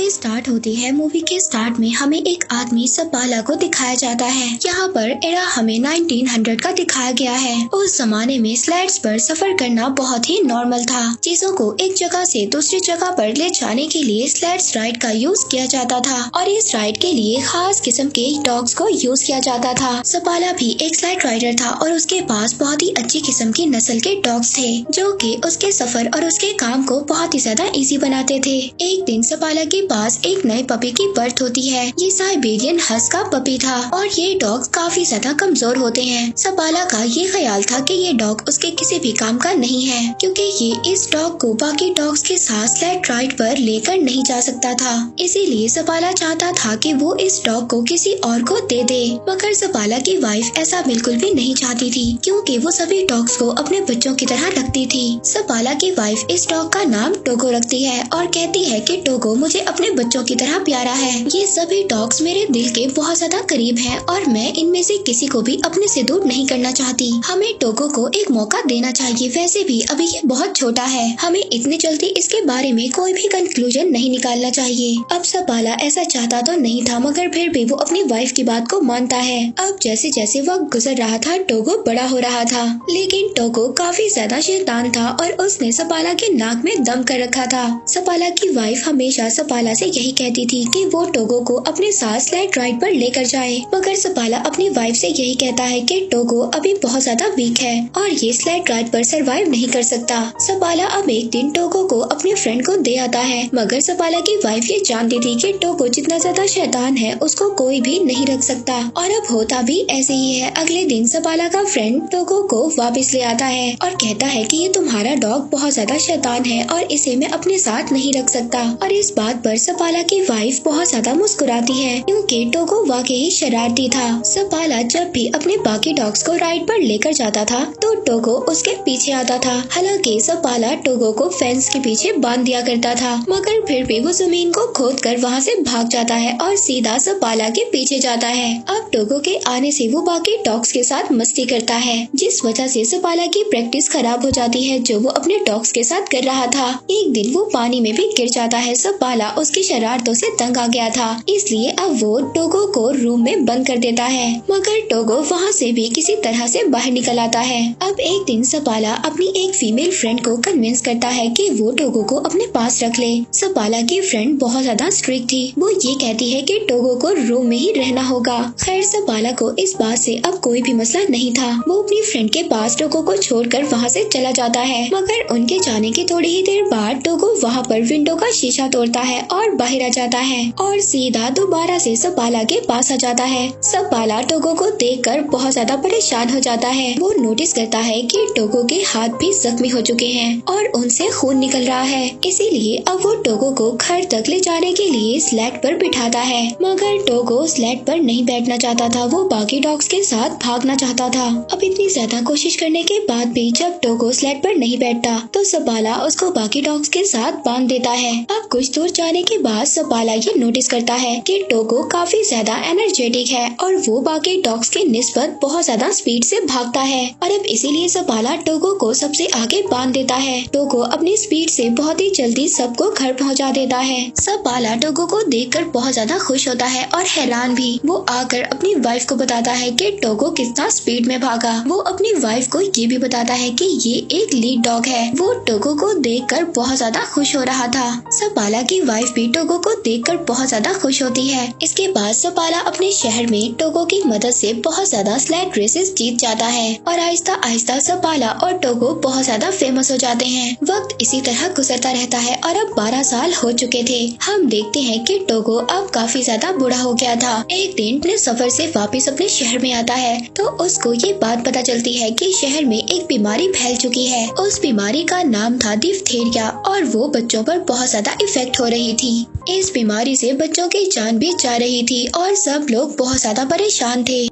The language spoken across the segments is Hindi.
मूवी स्टार्ट होती है। मूवी के स्टार्ट में हमें एक आदमी सपाला को दिखाया जाता है। यहाँ पर एरा हमें 1900 का दिखाया गया है। उस जमाने में स्लेड्स पर सफर करना बहुत ही नॉर्मल था। चीजों को एक जगह से दूसरी जगह पर ले जाने के लिए स्लेड्स राइड का यूज किया जाता था और इस राइड के लिए खास किस्म के डॉग्स को यूज किया जाता था। सपाला भी एक स्लेड राइडर था और उसके पास बहुत ही अच्छी किस्म की नस्ल के डॉग्स थे जो कि उसके सफर और उसके काम को बहुत ही ज्यादा इजी बनाते थे। एक दिन सपाला के पास एक नए पपी की बर्थ होती है। ये साइबेरियन हस्क का पपी था और ये डॉग काफी ज्यादा कमजोर होते हैं। सपाला का ये ख्याल था कि ये डॉग उसके किसी भी काम का नहीं है क्योंकि ये इस डॉग को बाकी डॉग्स के साथ स्लेड राइड पर लेकर नहीं जा सकता था। इसीलिए सपाला चाहता था कि वो इस डॉग को किसी और को दे दे, मगर सपाला की वाइफ ऐसा बिल्कुल भी नहीं चाहती थी क्योंकि वो सभी डॉग्स को अपने बच्चों की तरह रखती थी। सपाला की वाइफ इस डॉग का नाम टोगो रखती है और कहती है कि टोगो मुझे अपने बच्चों की तरह प्यारा है। ये सभी डॉग्स मेरे दिल के बहुत ज्यादा करीब हैं और मैं इनमें से किसी को भी अपने से दूर नहीं करना चाहती। हमें टोगो को एक मौका देना चाहिए। वैसे भी अभी ये बहुत छोटा है, हमें इतनी जल्दी इसके बारे में कोई भी कंक्लूजन नहीं निकालना चाहिए। अब सपाला ऐसा चाहता तो नहीं था मगर फिर भी वो अपनी वाइफ की बात को मानता है। अब जैसे जैसे वक्त गुजर रहा था टोगो बड़ा हो रहा था, लेकिन टोगो काफी ज्यादा शैतान था और उसने सपाला के नाक में दम कर रखा था। सपाला की वाइफ हमेशा सपाला से यही कहती थी कि वो टोगो को अपने साथ स्लेड राइड पर लेकर जाए, मगर सपाला अपनी वाइफ से यही कहता है कि टोगो अभी बहुत ज्यादा वीक है और ये स्लेड राइड पर सरवाइव नहीं कर सकता। सपाला अब एक दिन टोगो को अपने फ्रेंड को दे आता है, मगर सपाला की वाइफ ये जानती थी कि टोगो जितना ज्यादा शैतान है उसको कोई भी नहीं रख सकता और अब होता भी ऐसे ही है। अगले दिन सपाला का फ्रेंड टोगो को वापस ले आता है और कहता है कि ये तुम्हारा डॉग बहुत ज्यादा शैतान है और इसे मैं अपने साथ नहीं रख सकता। और इस बात पर सपाला की वाइफ बहुत ज्यादा मुस्कुराती है क्योंकि टोगो वाकई शरारती था। सपाला जब भी अपने बाकी डॉग्स को राइड पर लेकर जाता था तो टोगो उसके पीछे आता था। हालांकि सपाला टोगो को फेंस के पीछे बांध दिया करता था, मगर फिर भी वो जमीन को खोदकर वहाँ से भाग जाता है और सीधा सपाला के पीछे जाता है। अब टोगो के आने से वो बाकी डॉग्स के साथ मस्ती करता है, जिस वजह से सपाला की प्रैक्टिस खराब हो जाती है जो वो अपने डॉग्स के साथ कर रहा था। एक दिन वो पानी में भी गिर जाता है। सपाला उसकी शरारतों से तंग आ गया था, इसलिए अब वो टोगो को रूम में बंद कर देता है, मगर टोगो वहाँ से भी किसी तरह से बाहर निकल आता है। अब एक दिन सपाला अपनी एक फीमेल फ्रेंड को कन्विंस करता है कि वो टोगो को अपने पास रख ले। सपाला की फ्रेंड बहुत ज्यादा स्ट्रिक्ट थी, वो ये कहती है कि टोगो को रूम में ही रहना होगा। खैर सपाला को इस बात से अब कोई भी मसला नहीं था। वो अपनी फ्रेंड के पास टोगो को छोड़कर वहाँ से चला जाता है, मगर उनके जाने के थोड़ी ही देर बाद टोगो वहाँ पर विंडो का शीशा तोड़ता है और बाहर आ जाता है और सीधा दोबारा से सपाला के पास आ जाता है। सपाला टोगो को देखकर बहुत ज्यादा परेशान हो जाता है। वो नोटिस करता है कि टोगो के हाथ भी जख्मी हो चुके हैं और उनसे खून निकल रहा है, इसीलिए अब वो टोगो को घर तक ले जाने के लिए स्लेड पर बिठाता है, मगर टोगो स्लेड पर नहीं बैठना चाहता था। वो बाकी डॉग्स के साथ भागना चाहता था। अब इतनी ज्यादा कोशिश करने के बाद भी जब टोगो स्लेड पर नहीं बैठता तो सपाला उसको बाकी डॉग्स के साथ बांध देता है। अब कुछ दूर जाने के बाद सपाला ये नोटिस करता है कि टोगो काफी ज्यादा एनर्जेटिक है और वो बाकी डॉग्स के निस्बत बहुत ज्यादा स्पीड से भागता है और अब इसीलिए सपाला टोगो को सबसे आगे बांध देता है। टोगो अपनी स्पीड से बहुत ही जल्दी सबको घर पहुंचा देता है। सपाला टोगो को देखकर बहुत ज्यादा खुश होता है और हैरान भी। वो आकर अपनी वाइफ को बताता है कि टोगो कितना स्पीड में भागा। वो अपनी वाइफ को ये भी बताता है कि ये एक लीड डॉग है। वो टोगो को देखकर बहुत ज्यादा खुश हो रहा था। सपाला की वाइफ भी टोगो को देखकर बहुत ज्यादा खुश होती है। इसके बाद सपाला अपने शहर में टोगो की मदद से बहुत ज्यादा स्लेड रेसेस जीत जाता है और आहिस्ता आहिस्ता सपाला और टोगो बहुत ज्यादा फेमस हो जाते हैं। वक्त इसी तरह गुजरता रहता है और अब 12 साल हो चुके थे। हम देखते हैं कि टोगो अब काफी ज्यादा बूढ़ा हो गया था। एक दिन अपने सफर से वापस अपने शहर में आता है तो उसको ये बात पता चलती है कि शहर में एक बीमारी फैल चुकी है। उस बीमारी का नाम था डिप्थीरिया और वो बच्चों पर बहुत ज्यादा इफेक्ट हो रही थी। इस बीमारी से बच्चों की जान भी जा रही थी और सब लोग बहुत ज्यादा परेशान थे।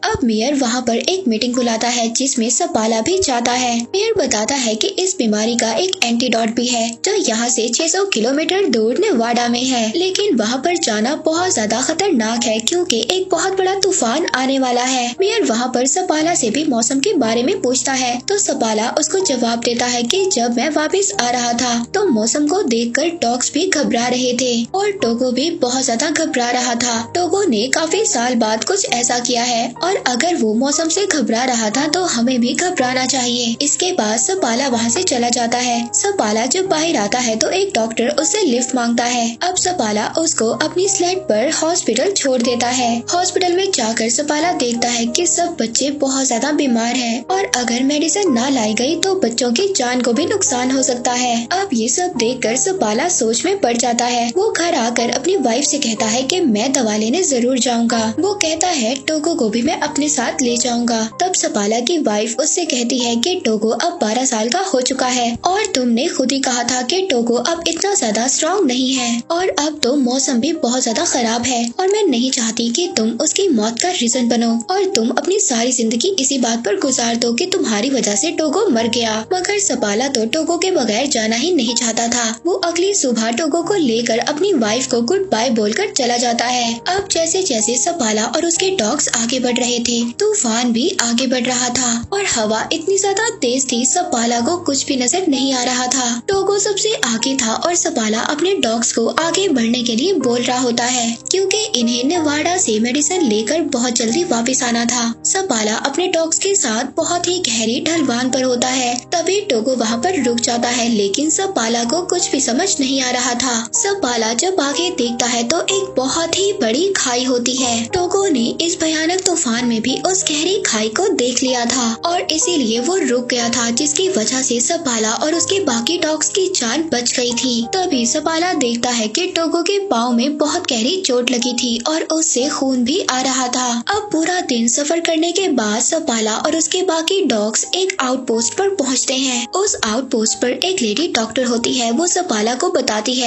अब मेयर वहाँ पर एक मीटिंग बुलाता है जिसमें सपाला भी जाता है। मेयर बताता है कि इस बीमारी का एक एंटीडोट भी है जो यहाँ से 600 किलोमीटर दूर नेवाडा में है, लेकिन वहाँ पर जाना बहुत ज्यादा खतरनाक है क्योंकि एक बहुत बड़ा तूफान आने वाला है। मेयर वहाँ पर सपाला से भी मौसम के बारे में पूछता है तो सपाला उसको जवाब देता है कि जब मैं वापस आ रहा था तो मौसम को देखकर डॉग्स भी घबरा रहे थे और टोगो भी बहुत ज्यादा घबरा रहा था। टोगो ने काफी साल बाद कुछ ऐसा किया है और अगर वो मौसम से घबरा रहा था तो हमें भी घबराना चाहिए। इसके बाद सपाला वहाँ से चला जाता है। सपाला जब बाहर आता है तो एक डॉक्टर उससे लिफ्ट मांगता है। अब सपाला उसको अपनी स्लेड पर हॉस्पिटल छोड़ देता है। हॉस्पिटल में जाकर सपाला देखता है कि सब बच्चे बहुत ज्यादा बीमार हैं और अगर मेडिसिन ना लाई गई तो बच्चों की जान को भी नुकसान हो सकता है। अब ये सब देखकर सपाला सोच में पड़ जाता है। वो घर आकर अपनी वाइफ से कहता है कि मैं दवा लेने जरूर जाऊंगा। वो कहता है टोगो को भी मैं अपने साथ ले जाऊंगा। तब सपाला की वाइफ उससे कहती है कि टोगो अब 12 साल का हो चुका है और तुमने खुद ही कहा था कि टोगो अब इतना ज्यादा स्ट्रॉन्ग नहीं है और अब तो मौसम भी बहुत ज्यादा खराब है और मैं नहीं चाहती कि तुम उसकी मौत का रीजन बनो और तुम अपनी सारी जिंदगी इसी बात पर गुजार दो कि तुम्हारी वजह से टोगो मर गया। मगर सपाला तो टोगो के बगैर जाना ही नहीं चाहता था। वो अगली सुबह टोगो को लेकर अपनी वाइफ को गुड बाय बोलकर चला जाता है। अब जैसे जैसे सपाला और उसके डॉग्स आगे बढ़ रहे थे तूफान भी आगे बढ़ रहा था और हवा इतनी ज्यादा तेज थी सपाला को कुछ भी नजर नहीं आ रहा था। टोगो सबसे आगे था और सपाला अपने डॉग्स को आगे बढ़ने के लिए बोल रहा होता है क्योंकि इन्हें नेवाडा से मेडिसिन लेकर बहुत जल्दी वापस आना था। सपाला अपने डॉग्स के साथ बहुत ही गहरी ढलवान पर होता है। तभी टोगो वहाँ पर रुक जाता है लेकिन सपाला को कुछ भी समझ नहीं आ रहा था। सपाला जब आगे देखता है तो एक बहुत ही बड़ी खाई होती है। टोगो ने इस भयानक तूफान में भी उस गहरी खाई को देख लिया था और इसीलिए वो रुक गया था जिसकी वजह से सपाला और उसके बाकी डॉग्स की जान बच गई थी। तभी सपाला देखता है कि टोगो के पाँव में बहुत गहरी चोट लगी थी और उससे खून भी आ रहा था। अब पूरा दिन सफर करने के बाद सपाला और उसके बाकी डॉग्स एक आउटपोस्ट पर पहुंचते हैं। उस आउटपोस्ट पर एक लेडी डॉक्टर होती है। वो सपाला को बताती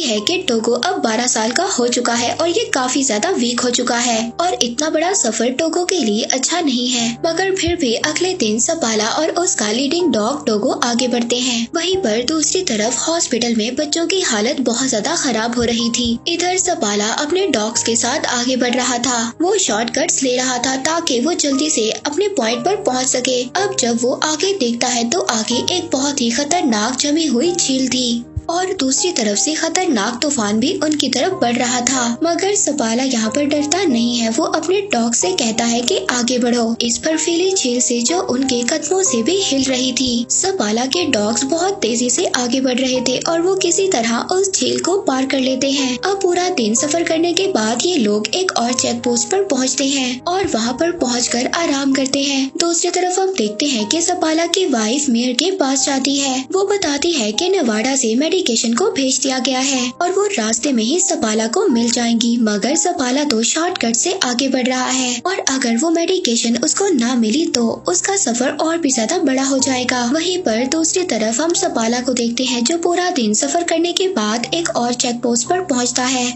है कि टोगो अब 12 साल का हो चुका है और ये काफी ज्यादा वीक हो चुका है और इतना बड़ा सफर टोगो के लिए अच्छा नहीं है। मगर फिर भी अगले दिन सपाला और उसका लीडिंग डॉग टोगो आगे बढ़ते हैं। वहीं पर दूसरी तरफ हॉस्पिटल में बच्चों की हालत बहुत ज्यादा खराब हो रही थी। इधर सपाला अपने डॉग्स के साथ आगे बढ़ रहा था। वो शॉर्टकट्स ले रहा था ताकि वो जल्दी से अपने पॉइंट पर पहुंच सके। अब जब वो आगे देखता है तो आगे एक बहुत ही खतरनाक जमी हुई झील थी और दूसरी तरफ से खतरनाक तूफान भी उनकी तरफ बढ़ रहा था। मगर सपाला यहाँ पर डरता नहीं है। वो अपने डॉग से कहता है कि आगे बढ़ो इस बर्फीली झील से जो उनके कदमों से भी हिल रही थी। सपाला के डॉग्स बहुत तेजी से आगे बढ़ रहे थे और वो किसी तरह उस झील को पार कर लेते हैं। अब पूरा दिन सफर करने के बाद ये लोग एक और चेक पोस्ट पर पहुँचते हैं और वहाँ पर पहुँचकर आराम करते हैं। दूसरी तरफ अब देखते हैं कि सपाला की वाइफ मेयर के पास जाती है। वो बताती है कि नेवाडा से मेडिकेशन को भेज दिया गया है और वो रास्ते में ही सपाला को मिल जाएंगी। मगर सपाला तो शॉर्टकट से आगे बढ़ रहा है और अगर वो मेडिकेशन उसको ना मिली तो उसका सफर और भी ज्यादा बड़ा हो जाएगा। वहीं पर दूसरी तरफ हम सपाला को देखते हैं जो पूरा दिन सफर करने के बाद एक और चेक पोस्ट पर पहुंचता है।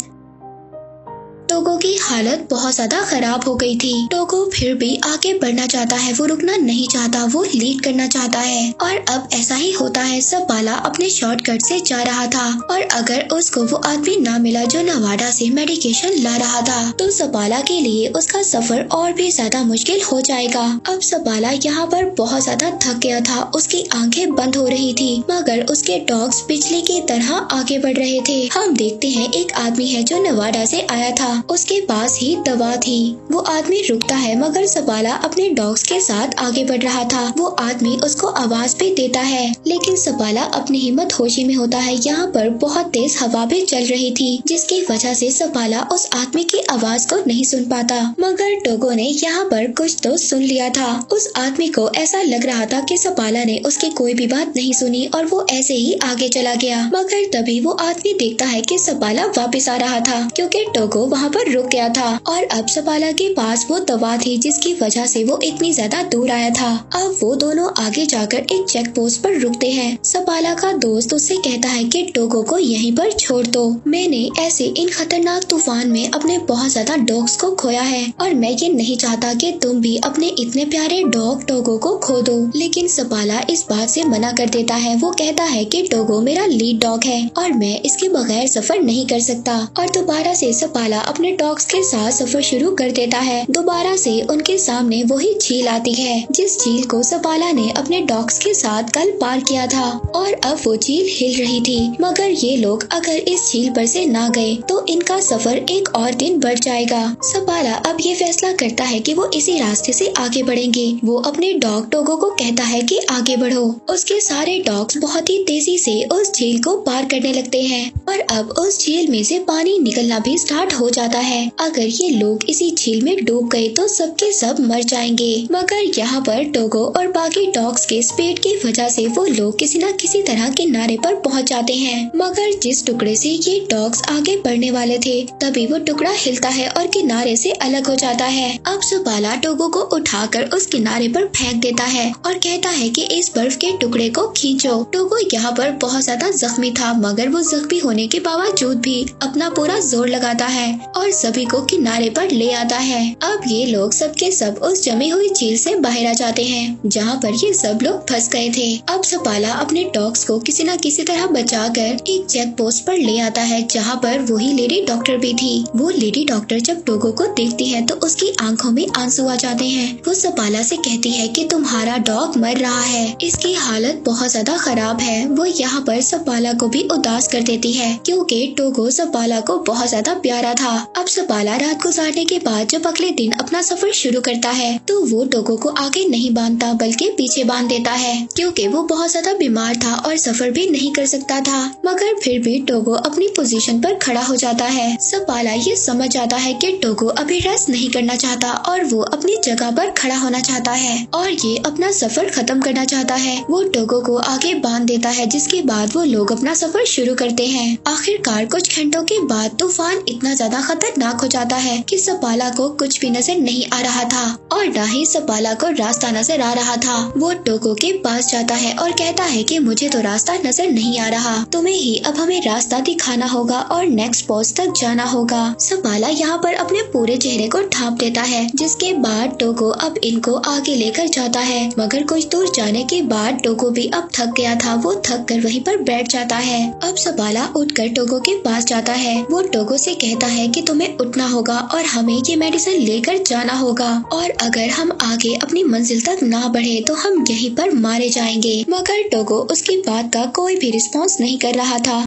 टोगो की हालत बहुत ज्यादा खराब हो गई थी। टोगो फिर भी आगे बढ़ना चाहता है। वो रुकना नहीं चाहता। वो लीड करना चाहता है और अब ऐसा ही होता है। सपाला अपने शॉर्टकट से जा रहा था और अगर उसको वो आदमी ना मिला जो नेवाडा से मेडिकेशन ला रहा था तो सपाला के लिए उसका सफर और भी ज्यादा मुश्किल हो जाएगा। अब सपाला यहाँ पर बहुत ज्यादा थक गया था। उसकी आंखें बंद हो रही थी मगर उसके डॉग्स बिजली की तरह आगे बढ़ रहे थे। हम देखते हैं एक आदमी है जो नेवाडा से आया था। उसके पास ही दवा थी। वो आदमी रुकता है मगर सपाला अपने डॉग्स के साथ आगे बढ़ रहा था। वो आदमी उसको आवाज भी देता है लेकिन सपाला अपनी हिम्मत होशी में होता है। यहाँ पर बहुत तेज हवा भी चल रही थी जिसकी वजह से सपाला उस आदमी की आवाज को नहीं सुन पाता। मगर टोगो ने यहाँ पर कुछ तो सुन लिया था। उस आदमी को ऐसा लग रहा था कि सपाला ने उसकी कोई भी बात नहीं सुनी और वो ऐसे ही आगे चला गया। मगर तभी वो आदमी देखता है कि सपाला वापस आ रहा था क्योंकि टोगो वहाँ वहाँ पर रुक गया था और अब सपाला के पास वो दवा थी जिसकी वजह से वो इतनी ज्यादा दूर आया था। अब वो दोनों आगे जाकर एक चेक पोस्ट पर रुकते हैं। सपाला का दोस्त उससे कहता है कि टोगो को यहीं पर छोड़ दो। मैंने ऐसे इन खतरनाक तूफान में अपने बहुत ज्यादा डॉग्स को खोया है और मैं ये नहीं चाहता कि तुम भी अपने इतने प्यारे डॉग टोगो को खो दो। लेकिन सपाला इस बात से मना कर देता है। वो कहता है कि टोगो मेरा लीड डॉग है और मैं इसके बगैर सफर नहीं कर सकता। और दोबारा से सपाला अपने डॉग्स के साथ सफर शुरू कर देता है। दोबारा से उनके सामने वही झील आती है जिस झील को सपाला ने अपने डॉग्स के साथ कल पार किया था और अब वो झील हिल रही थी। मगर ये लोग अगर इस झील पर से ना गए तो इनका सफर एक और दिन बढ़ जाएगा। सपाला अब ये फैसला करता है कि वो इसी रास्ते से आगे बढ़ेंगे। वो अपने डॉग टोगो को कहता है कि आगे बढ़ो। उसके सारे डॉग्स बहुत ही तेजी से उस झील को पार करने लगते हैं और अब उस झील में से पानी निकलना भी स्टार्ट हो जाता है। अगर ये लोग इसी झील में डूब गए तो सबके सब मर जाएंगे। मगर यहाँ पर टोगो और बाकी डॉग्स के स्पीड की वजह से वो लोग किसी न किसी तरह किनारे पर पहुँच जाते हैं। मगर जिस टुकड़े से ये डॉग्स आगे बढ़ने वाले थे तभी वो टुकड़ा हिलता है और किनारे से अलग हो जाता है। अब सपाला टोगो को उठाकर उस किनारे पर फेंक देता है और कहता है कि इस बर्फ के टुकड़े को खींचो। टोगो यहाँ पर बहुत ज्यादा जख्मी था मगर वो जख्मी होने के बावजूद भी अपना पूरा जोर लगाता है और सभी को किनारे पर ले आता है। अब ये लोग सबके सब उस जमी हुई झील से बाहर आ जाते हैं जहाँ पर ये सब लोग फंस गए थे। अब सपाला अपने डॉग्स को किसी न किसी तरह बचाकर एक चेक पोस्ट पर ले आता है जहाँ पर वही लेडी डॉक्टर भी थी। वो लेडी डॉक्टर जब टोगो को देखती है तो उसकी आंखों में आंसू आ जाते हैं। वो सपाला से कहती है कि तुम्हारा डॉग मर रहा है, इसकी हालत बहुत ज्यादा खराब है। वो यहाँ पर सपाला को भी उदास कर देती है क्योंकि टोगो सपाला को बहुत ज्यादा प्यारा था। अब सपाला रात गुजारने के बाद जब अगले दिन अपना सफर शुरू करता है तो वो टोगो को आगे नहीं बांधता बल्कि पीछे बांध देता है क्योंकि वो बहुत ज्यादा बीमार था और सफर भी नहीं कर सकता था। मगर फिर भी टोगो अपनी पोजीशन पर खड़ा हो जाता है। सपाला ये समझ जाता है कि टोगो अभी रेस्ट नहीं करना चाहता और वो अपनी जगह पर खड़ा होना चाहता है और ये अपना सफर खत्म करना चाहता है। वो टोगो को आगे बांध देता है जिसके बाद वो लोग अपना सफर शुरू करते हैं। आखिरकार कुछ घंटों के बाद तूफान इतना ज्यादा खतरनाक हो जाता है कि सपाला को कुछ भी नजर नहीं आ रहा था और न ही सपाला को रास्ता नजर आ रहा था। वो टोगो के पास जाता है और कहता है कि मुझे तो रास्ता नजर नहीं आ रहा, तुम्हें ही अब हमें रास्ता दिखाना होगा और नेक्स्ट पोस्ट तक जाना होगा। सपाला यहाँ पर अपने पूरे चेहरे को ढांप देता है जिसके बाद टोगो अब इनको आगे लेकर जाता है। मगर कुछ दूर जाने के बाद टोगो भी अब थक गया था। वो थक कर वहीं पर बैठ जाता है। अब सपाला उठकर टोगो के पास जाता है। वो टोगो से कहता है कि तुम्हें उठना होगा और हमें ये मेडिसिन लेकर जाना होगा और अगर हम आगे अपनी मंजिल तक ना बढ़े तो हम यहीं पर मारे जाएंगे। मगर टोगो उसकी बात का कोई भी रिस्पॉन्स नहीं कर रहा था।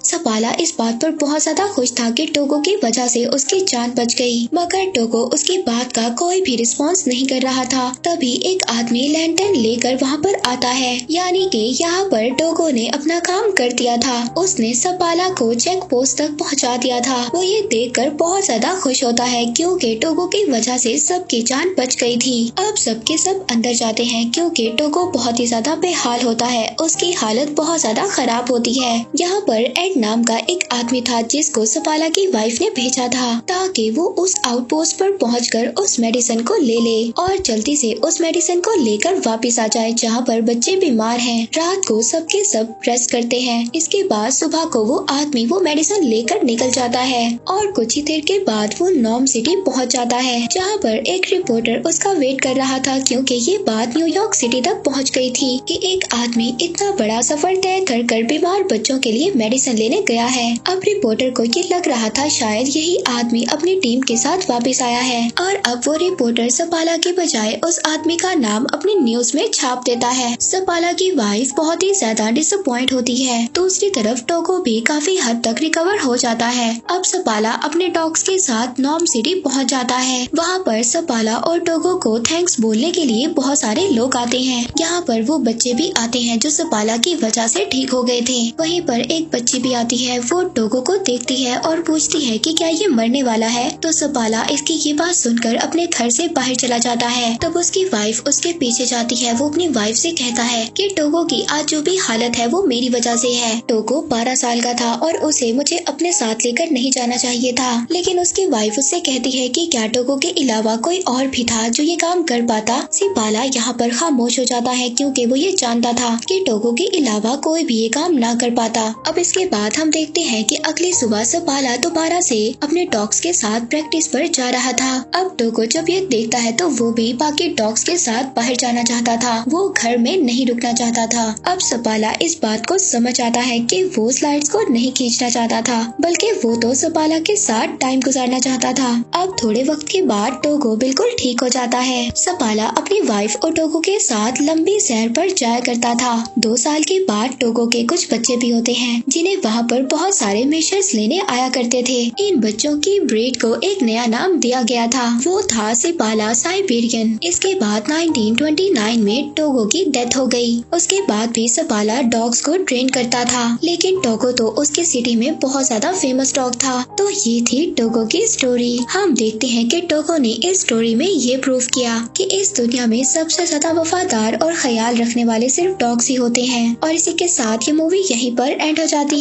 सपाला इस बात पर बहुत ज्यादा खुश था कि टोगो की वजह से उसकी जान बच गई। मगर टोगो उसकी बात का कोई भी रिस्पॉन्स नहीं कर रहा था। तभी एक आदमी लैंटर्न लेकर वहाँ पर आता है, यानी कि यहाँ पर टोगो ने अपना काम कर दिया था। उसने सपाला को चेक पोस्ट तक पहुँचा दिया था। वो ये देखकर बहुत ज्यादा खुश होता है क्योंकि टोगो की वजह से सबकी जान बच गई थी। अब सबके सब अंदर जाते हैं क्योंकि टोगो बहुत ही ज्यादा बेहाल होता है। उसकी हालत बहुत ज्यादा खराब होती है। यहाँ पर नाम का एक आदमी था जिसको सपाला की वाइफ ने भेजा था ताकि वो उस आउटपोस्ट पर पहुंचकर उस मेडिसिन को ले ले और जल्दी से उस मेडिसिन को लेकर वापस आ जाए जहां पर बच्चे बीमार हैं। रात को सबके सब रेस्ट करते हैं। इसके बाद सुबह को वो आदमी वो मेडिसिन लेकर निकल जाता है और कुछ ही देर के बाद वो नॉर्म सिटी पहुंच जाता है जहां पर एक रिपोर्टर उसका वेट कर रहा था क्योंकि ये बात न्यूयॉर्क सिटी तक पहुंच गई थी कि एक आदमी इतना बड़ा सफर तय कर बीमार बच्चों के लिए मेडिसिन लेने गया है। अब रिपोर्टर को ये लग रहा था शायद यही आदमी अपनी टीम के साथ वापस आया है और अब वो रिपोर्टर सपाला के बजाय उस आदमी का नाम अपनी न्यूज में छाप देता है। सपाला की वाइफ बहुत ही ज्यादा डिसअपॉइंट होती है। दूसरी तरफ टोगो भी काफी हद तक रिकवर हो जाता है। अब सपाला अपने डॉग्स के साथ नॉर्म सिटी पहुंच जाता है। वहाँ पर सपाला और टोगो को थैंक्स बोलने के लिए बहुत सारे लोग आते हैं। यहाँ पर वो बच्चे भी आते हैं जो सपाला की वजह से ठीक हो गए थे। वहीं पर एक बच्ची भी आती आती है वो टोगो को देखती है और पूछती है कि क्या ये मरने वाला है। तो सपाला इसकी ये बात सुनकर अपने घर से बाहर चला जाता है। तब उसकी वाइफ उसके पीछे जाती है। वो अपनी वाइफ से कहता है कि टोगो की आज जो भी हालत है वो मेरी वजह से है। टोगो 12 साल का था और उसे मुझे अपने साथ लेकर नहीं जाना चाहिए था। लेकिन उसकी वाइफ उससे कहती है कि क्या टोगो के अलावा कोई और भी था जो ये काम कर पाता। सपाला यहाँ पर खामोश हो जाता है क्योंकि वो ये जानता था कि टोगो के अलावा कोई भी ये काम ना कर पाता। अब इसके बाद हम देखते हैं कि अगली सुबह सपाला दोबारा से अपने डॉग्स के साथ प्रैक्टिस पर जा रहा था। अब टोगो जब ये देखता है तो वो भी बाकी डॉग्स के साथ बाहर जाना चाहता था। वो घर में नहीं रुकना चाहता था। अब सपाला इस बात को समझ आता है कि वो स्लाइड्स को नहीं खींचना चाहता था बल्कि वो तो सपाला के साथ टाइम गुजारना चाहता था। अब थोड़े वक्त के बाद टोगो बिल्कुल ठीक हो जाता है। सपाला अपनी वाइफ और टोगो के साथ लंबी सैर पर जाया करता था। 2 साल के बाद टोगो के कुछ बच्चे भी होते हैं जिन्हें वहाँ पर बहुत सारे मिशंस लेने आया करते थे। इन बच्चों की ब्रीड को एक नया नाम दिया गया था। वो था सपाला साइबेरियन। इसके बाद 1929 में टोगो की डेथ हो गई। उसके बाद भी सपाला डॉग्स को ट्रेन करता था लेकिन टोगो तो उसकी सिटी में बहुत ज्यादा फेमस डॉग था। तो ये थी टोगो की स्टोरी। हम देखते हैं कि टोगो ने इस स्टोरी में ये प्रूव किया कि इस दुनिया में सबसे ज्यादा वफादार और ख्याल रखने वाले सिर्फ डॉग्स ही होते हैं। और इसी के साथ ये मूवी यहीं पर एंड हो जाती है।